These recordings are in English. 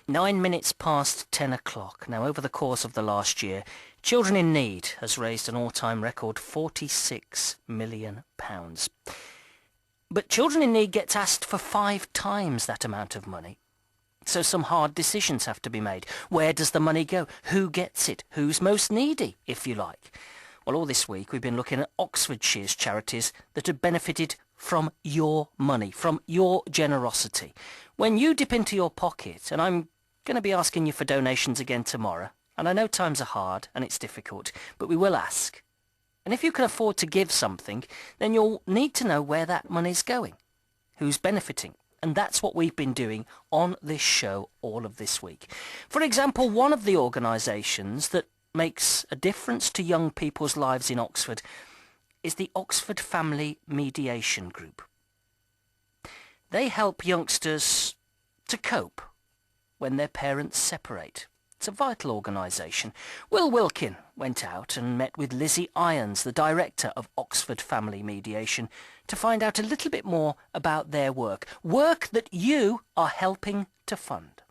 9 minutes past 10 o'clock. Now, over the course of the last year, Children in Need has raised an all-time record £46 million. But Children in Need gets asked for 5 times that amount of money. So some hard decisions have to be made. Where does the money go? Who gets it? Who's most needy, if you like? Well, all this week we've been looking at Oxfordshire's charities that have benefited from your money, from your generosity. When you dip into your pocket, and I'm going to be asking you for donations again tomorrow, and I know times are hard and it's difficult, but we will ask. And if you can afford to give something, then you'll need to know where that money's going, who's benefiting. And that's what we've been doing on this show all of this week. For example, one of the organisations that makes a difference to young people's lives in Oxford is the Oxford Family Mediation Group. They help youngsters to cope when their parents separate. It's a vital organisation. Will Wilkin went out and met with Lizzie Irons, the director of Oxford Family Mediation, to find out a little bit more about their work that you are helping to fund.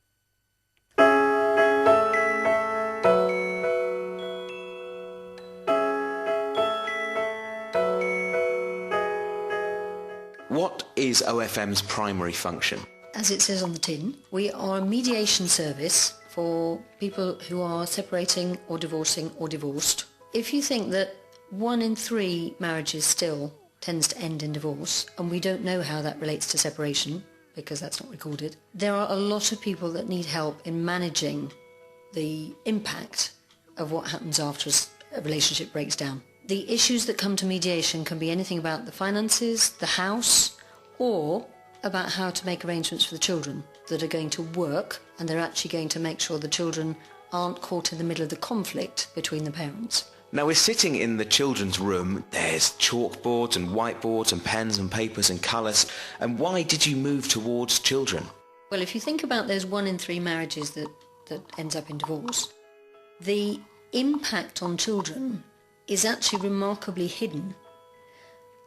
What is OFM's primary function? As it says on the tin, we are a mediation service for people who are separating or divorcing or divorced. If you think that 1 in 3 marriages still tends to end in divorce, and we don't know how that relates to separation, because that's not recorded, there are a lot of people that need help in managing the impact of what happens after a relationship breaks down. The issues that come to mediation can be anything about the finances, the house, or about how to make arrangements for the children that are going to work, and they're actually going to make sure the children aren't caught in the middle of the conflict between the parents. Now, we're sitting in the children's room. There's chalkboards and whiteboards and pens and papers and colours. And why did you move towards children? Well, if you think about those 1 in 3 marriages that ends up in divorce, the impact on children is actually remarkably hidden.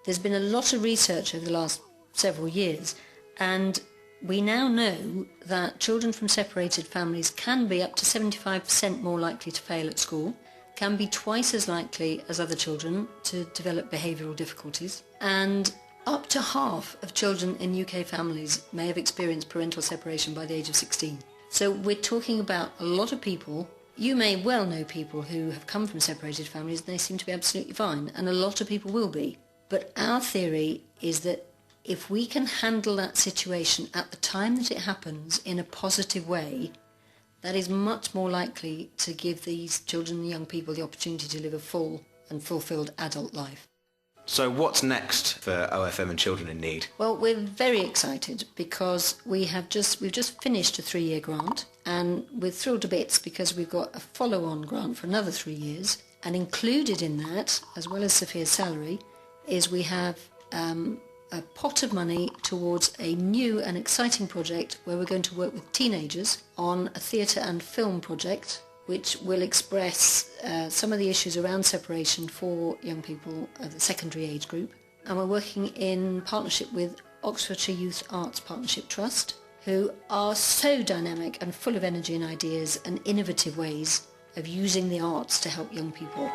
There's been a lot of research over the last several years, and we now know that children from separated families can be up to 75% more likely to fail at school, can be twice as likely as other children to develop behavioural difficulties, and up to half of children in UK families may have experienced parental separation by the age of 16. So we're talking about a lot of people. You may well know people who have come from separated families and they seem to be absolutely fine, and a lot of people will be. But our theory is that if we can handle that situation at the time that it happens in a positive way, that is much more likely to give these children and young people the opportunity to live a full and fulfilled adult life. So what's next for OFM and Children in Need? Well, we're very excited because we've just finished a 3-year grant, and we're thrilled to bits because we've got a follow-on grant for another 3 years, and included in that, as well as Sophia's salary, is we have a pot of money towards a new and exciting project where we're going to work with teenagers on a theatre and film project which will express some of the issues around separation for young people of the secondary age group. And we're working in partnership with Oxfordshire Youth Arts Partnership Trust, who are so dynamic and full of energy and ideas and innovative ways of using the arts to help young people.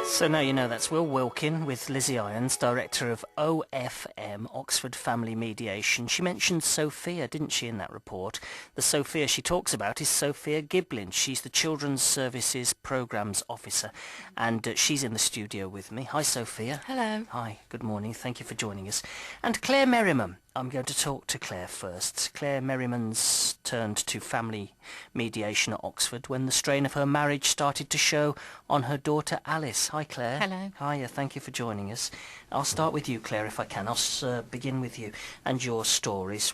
So now you know that's Will Wilkin with Lizzie Irons, director of OFM, Oxford Family Mediation. She mentioned Sophia, didn't she, in that report? The Sophia she talks about is Sophia Giblin. She's the Children's Services Programmes Officer, and she's in the studio with me. Hi, Sophia. Hello. Hi, good morning. Thank you for joining us. And Claire Merriman. I'm going to talk to Claire first. Claire Merriman's turned to family mediation at Oxford when the strain of her marriage started to show on her daughter Alice. Hi, Claire. Hello. Hiya, thank you for joining us. I'll start with you, Claire, if I can. I'll begin with you and your stories.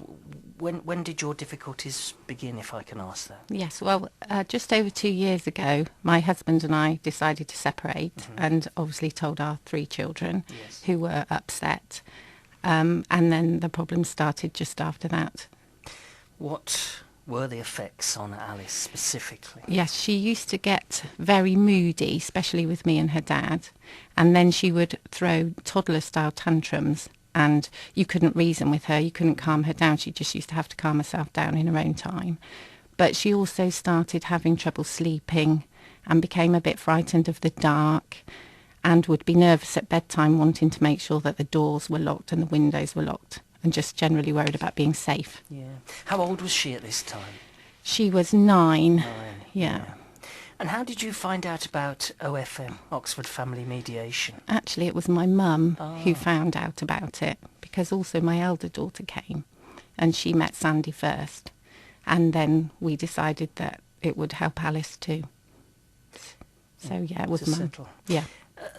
When did your difficulties begin, if I can ask that? Yes, well, just over 2 years ago, my husband and I decided to separate and obviously told our 3 children who were upset. And then the problem started just after that. What were the effects on Alice specifically? Yes, she used to get very moody, especially with me and her dad. And then she would throw toddler-style tantrums. and you couldn't reason with her, you couldn't calm her down. She just used to have to calm herself down in her own time. But she also started having trouble sleeping and became a bit frightened of the dark, and would be nervous at bedtime, wanting to make sure that the doors were locked and the windows were locked, and just generally worried about being safe. Yeah. How old was she at this time? She was 9. 9. Yeah. And how did you find out about OFM, Oxford Family Mediation? Actually, it was my mum who found out about it, because also my elder daughter came and she met Sandy first. And then we decided that it would help Alice too. So, yeah, it was To Mum. settle. Yeah.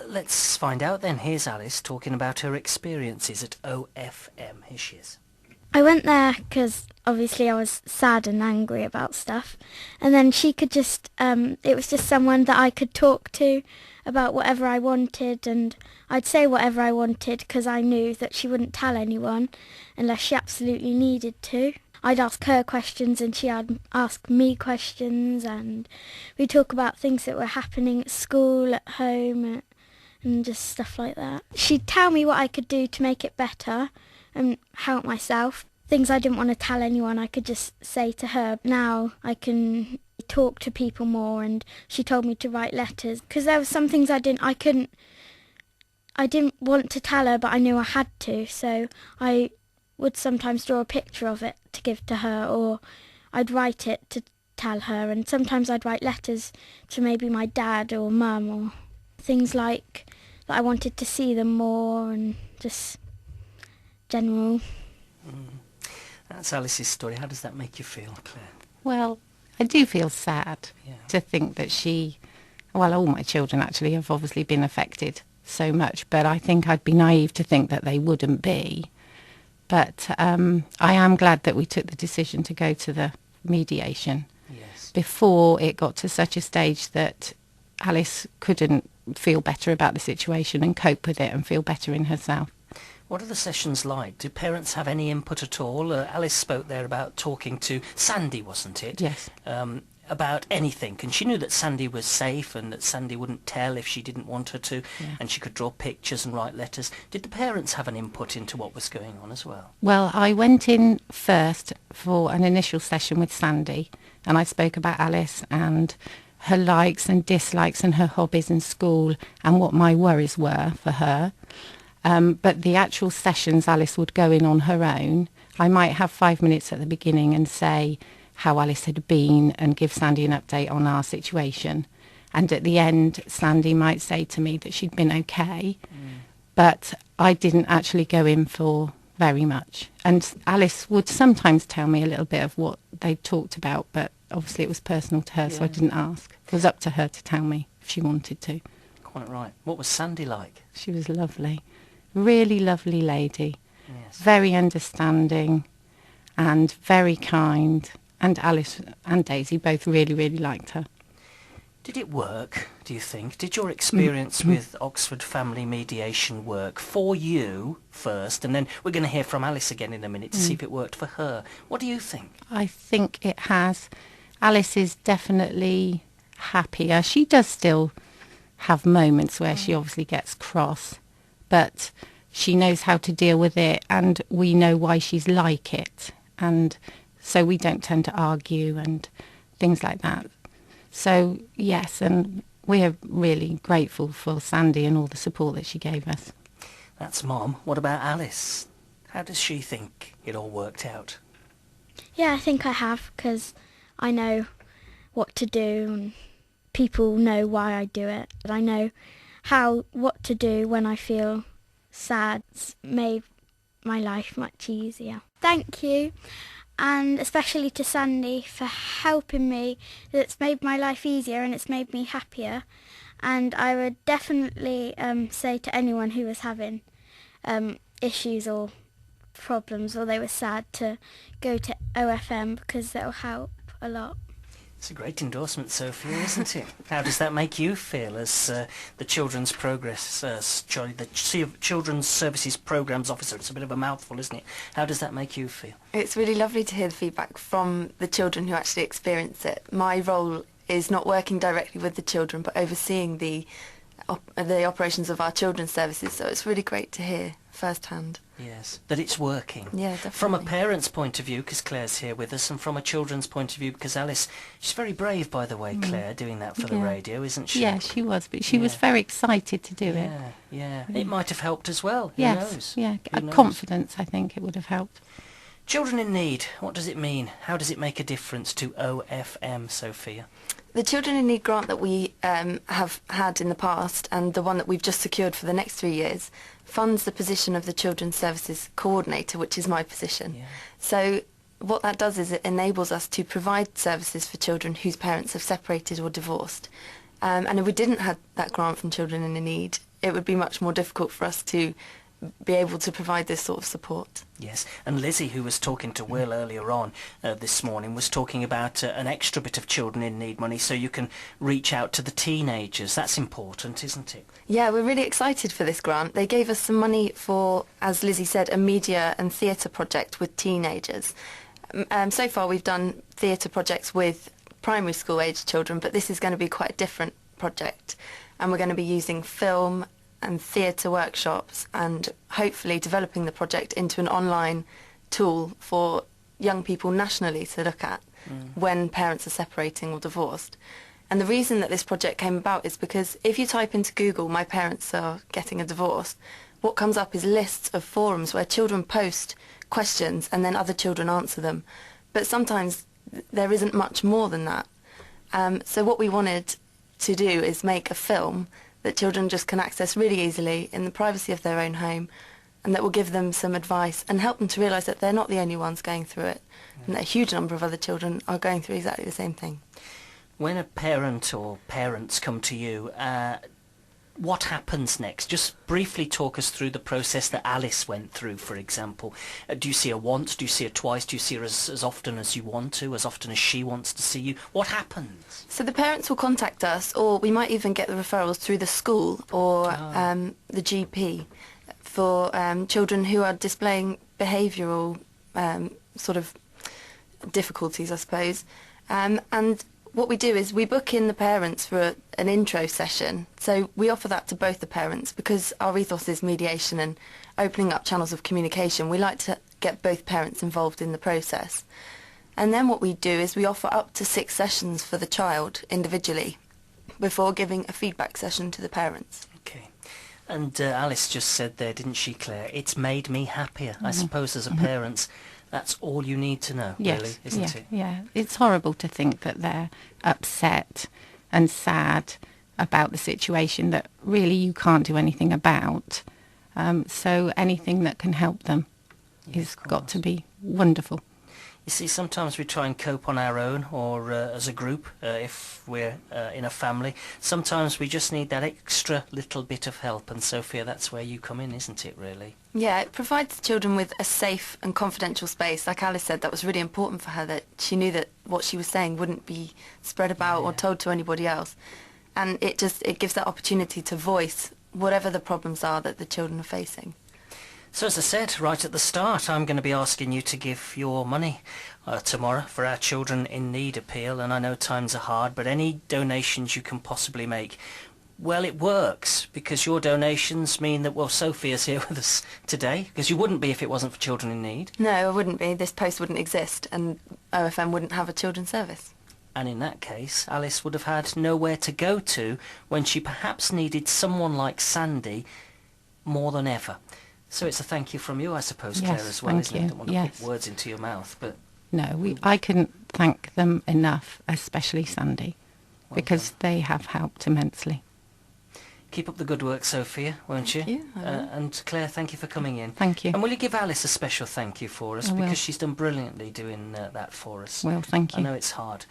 Let's find out then. Here's Alice talking about her experiences at OFM. Here she is. I went there because obviously I was sad and angry about stuff, and then she could just, it was just someone that I could talk to about whatever I wanted, and I'd say whatever I wanted because I knew that she wouldn't tell anyone unless she absolutely needed to. I'd ask her questions and she'd ask me questions, and we'd talk about things that were happening at school, at home, and just stuff like that. She'd tell me what I could do to make it better and help myself. Things I didn't want to tell anyone, I could just say to her. Now I can talk to people more, and she told me to write letters because there were some things I didn't want to tell her, but I knew I had to, so I would sometimes draw a picture of it to give to her, or I'd write it to tell her, and sometimes I'd write letters to maybe my dad or mum, or things like that I wanted to see them more, and just general. That's Alice's story. How does that make you feel, Claire? Well, I do feel sad Yeah. to think that all my children actually have obviously been affected so much, but I think I'd be naive to think that they wouldn't be. But I am glad that we took the decision to go to the mediation Yes. before it got to such a stage that Alice couldn't feel better about the situation and cope with it and feel better in herself. What are the sessions like? Do parents have any input at all? Alice spoke there about talking to Sandy, wasn't it? Yes. About anything, and she knew that Sandy was safe and that Sandy wouldn't tell if she didn't want her to, and she could draw pictures and write letters. Did the parents have an input into what was going on as well? Well, I went in first for an initial session with Sandy, and I spoke about Alice and her likes and dislikes and her hobbies in school and what my worries were for her. But the actual sessions, Alice would go in on her own. I might have 5 minutes at the beginning and say how Alice had been and give Sandy an update on our situation. And at the end, Sandy might say to me that she'd been okay, but I didn't actually go in for very much. And Alice would sometimes tell me a little bit of what they talked about, but obviously it was personal to her, so I didn't ask. It was up to her to tell me if she wanted to. Quite right. What was Sandy like? She was lovely. Really lovely lady. Yes. Very understanding and very kind. And Alice and Daisy both really, really liked her. Did it work, do you think? Did your experience with Oxford Family Mediation work for you first? And then we're going to hear from Alice again in a minute to see if it worked for her. What do you think? I think it has. Alice is definitely happier. She does still have moments where she obviously gets cross, but she knows how to deal with it, and we know why she's like it. And so we don't tend to argue and things like that. So, yes, and we're really grateful for Sandy and all the support that she gave us. That's Mom. What about Alice? How does she think it all worked out? Yeah, I think I have, because I know what to do, and people know why I do it. I know what to do when I feel sad. It's made my life much easier. Thank you. And especially to Sandy for helping me. It's made my life easier and it's made me happier. And I would definitely say to anyone who was having issues or problems, or they were sad, to go to OFM, because that'll help a lot. It's a great endorsement, Sophia, isn't it? How does that make you feel as the Children's Children's Services Programmes Officer? It's a bit of a mouthful, isn't it? How does that make you feel? It's really lovely to hear the feedback from the children who actually experience it. My role is not working directly with the children, but overseeing the the operations of our children's services. So it's really great to hear firsthand. Yes, that it's working. Yeah, definitely. From a parent's point of view, because Claire's here with us, and from a children's point of view, because Alice, she's very brave, by the way, Claire, doing that for the radio, isn't she? Yeah, she was, but she was very excited to do it. Yeah. It might have helped as well. Who Yes, knows? yeah, Who knows? confidence, I think it would have helped. Children in need, what does it mean? How does it make a difference to OFM, Sophia? The Children in Need grant that we have had in the past, and the one that we've just secured for the next 3 years, funds the position of the Children's Services Coordinator, which is my position. Yeah. So what that does is it enables us to provide services for children whose parents have separated or divorced. And if we didn't have that grant from Children in Need, it would be much more difficult for us to be able to provide this sort of support. Yes, and Lizzie, who was talking to Will earlier on this morning, was talking about an extra bit of Children in Need money so you can reach out to the teenagers. That's important, isn't it? Yeah, we're really excited for this grant. They gave us some money for, as Lizzie said, a media and theatre project with teenagers. So far we've done theatre projects with primary school age children, but this is going to be quite a different project. And we're going to be using film and theatre workshops and hopefully developing the project into an online tool for young people nationally to look at when parents are separating or divorced. And the reason that this project came about is because if you type into Google, "my parents are getting a divorce," what comes up is lists of forums where children post questions and then other children answer them. But sometimes there isn't much more than that. So what we wanted to do is make a film that children just can access really easily in the privacy of their own home, and that will give them some advice and help them to realise that they're not the only ones going through it, and that a huge number of other children are going through exactly the same thing. When a parent or parents come to you, what happens next? Just briefly talk us through the process that Alice went through, for example. Do you see her once? Do you see her twice? Do you see her as often as you want to, as often as she wants to see you? What happens? So the parents will contact us, or we might even get the referrals through the school or the GP for children who are displaying behavioural sort of difficulties, I suppose. And what we do is we book in the parents for an intro session. So we offer that to both the parents because our ethos is mediation and opening up channels of communication. We like to get both parents involved in the process. And then what we do is we offer up to 6 sessions for the child individually before giving a feedback session to the parents. Okay. And Alice just said there, didn't she, Claire? It's made me happier. I suppose as a parent, that's all you need to know, really, isn't it? Yeah, it's horrible to think that they're upset and sad about the situation that really you can't do anything about. So anything that can help them is got to be wonderful. You see, sometimes we try and cope on our own or as a group if we're in a family. Sometimes we just need that extra little bit of help, and Sophia, that's where you come in, isn't it, really? Yeah, it provides children with a safe and confidential space. Like Alice said, that was really important for her, that she knew that what she was saying wouldn't be spread about or told to anybody else. And it gives that opportunity to voice whatever the problems are that the children are facing. So as I said right at the start, I'm going to be asking you to give your money tomorrow for our Children in Need appeal, and I know times are hard, but any donations you can possibly make, well, it works, because your donations mean that, well, Sophia's here with us today, because you wouldn't be if it wasn't for Children in Need. No, I wouldn't be. This post wouldn't exist, and OFM wouldn't have a children's service. And in that case, Alice would have had nowhere to go to when she perhaps needed someone like Sandy more than ever. So it's a thank you from you, I suppose, Yes, Claire, as well, thank isn't it? you. I don't want to Yes. put words into your mouth, but... No, I couldn't thank them enough, especially Sandy, Well because they have helped immensely. Keep up the good work, Sophia, won't you? Thank you, I will. And Claire, thank you for coming in. Thank you. And will you give Alice a special thank you for us? I will. Because she's done brilliantly doing that for us. Well, thank I you. know it's hard.